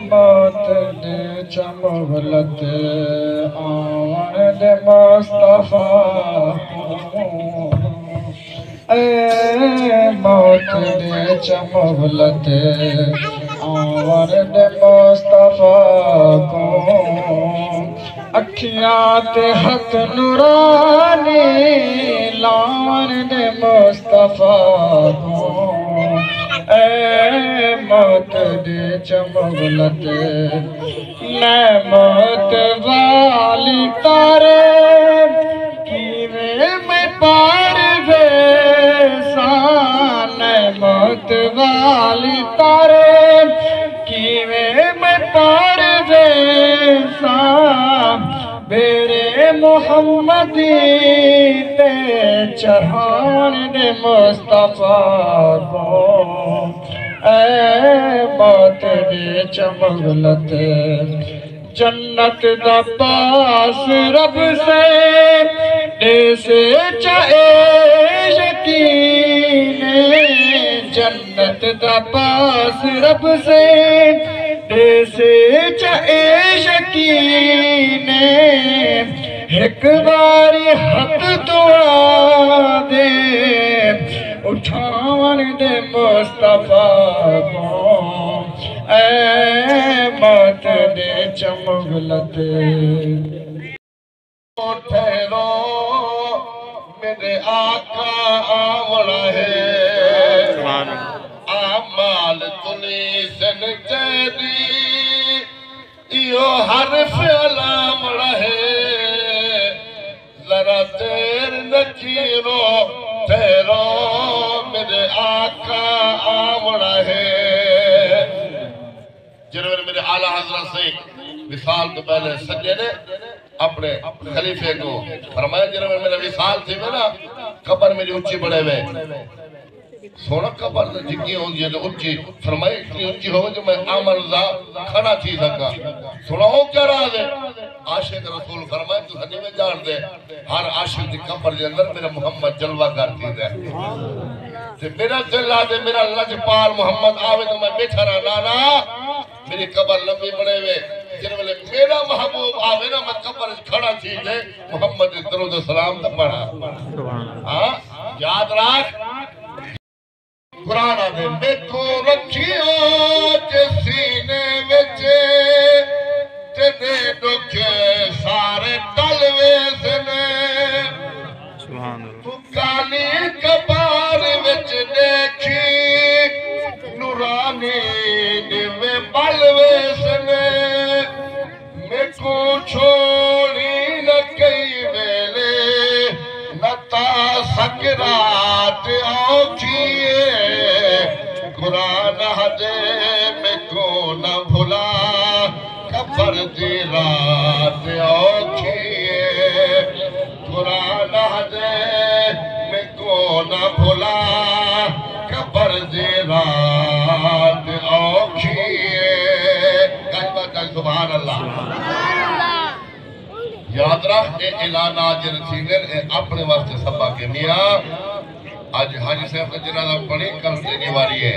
मौत दे चमोलत आवन दे मुस्तफा मौत दे चमोलत आवन दे मुस्तफा को अखियां ते हथ नूरानी लावन दे मुस्तफा को मौत दे चमोलत मौत वाली तारे किवें मैं पार वेसान मौत वाली तारे किवें मैं पार वेसान मेरे मुहम्मदी ते चढ़ान दे मुस्तफा को मौत दे चमोलत जन्नत दा पास रब से ऐसे चाहे यकीन जन्नत दा पास रब से ऐसे चाहे यकीन एक बारी हाथ दुआ दे उठावन दे मुस्तफा को मौत दे चमोलत ठहरो मेरे आका आवड़ा है आमाल तुनी सन चैदी यो हरफ अलाम रहे जरा देर नखीरो ठहरो मेरे आका आवड़ा है। जिन्होंने मेरे आला हजरत से विसाल तो पहले सज्जे ने अपने खलीफे को फरमाया जिन्होंने मेरा विसाल थी मैं ना कब्र मेरी ऊंची बड़े हुए सोना कब्र जिग्गी होगी तो ऊंची फरमाई इतनी ऊंची हो जो मैं अमल दा खड़ा थी सका सुना हो क्या राज है आशिक रसूल फरमाए तू हनी में जान दे हर आशिक दी कब्र के अंदर मेरा मोहम्मद जलवा करती है ते मेरा जल्ला दे मेरा लजपाल मोहम्मद आवे तो मैं बैठा रहा नाना मेरी कब्र लंबी बड़े हुए जिन्होंने मेरा महबूब आवे ना मैं कब्र खड़ा थी दे मोहम्मद दरूद सलाम तो पढ़ा हां याद रख कुरान दे देखो रखियो जे सीने विच तेरे दुख सारे टलवे सने सुभान अल्लाह तू काली कबार विच देखी नूरानी दिवे बलवे सने मेको छोड़ी न कई वेले नता सकरात औखी कुरान हदे में को न भुला कब्र दी रात औखी कुरान हदे में को न भुला कब्र दी रात औखी सुभान अल्लाह याद रख ये ऐलान जिन थींदे अपने वास्ते सबा के मियां आज हाजी साहब का जनाजा पढ़ी कल देने वाली है।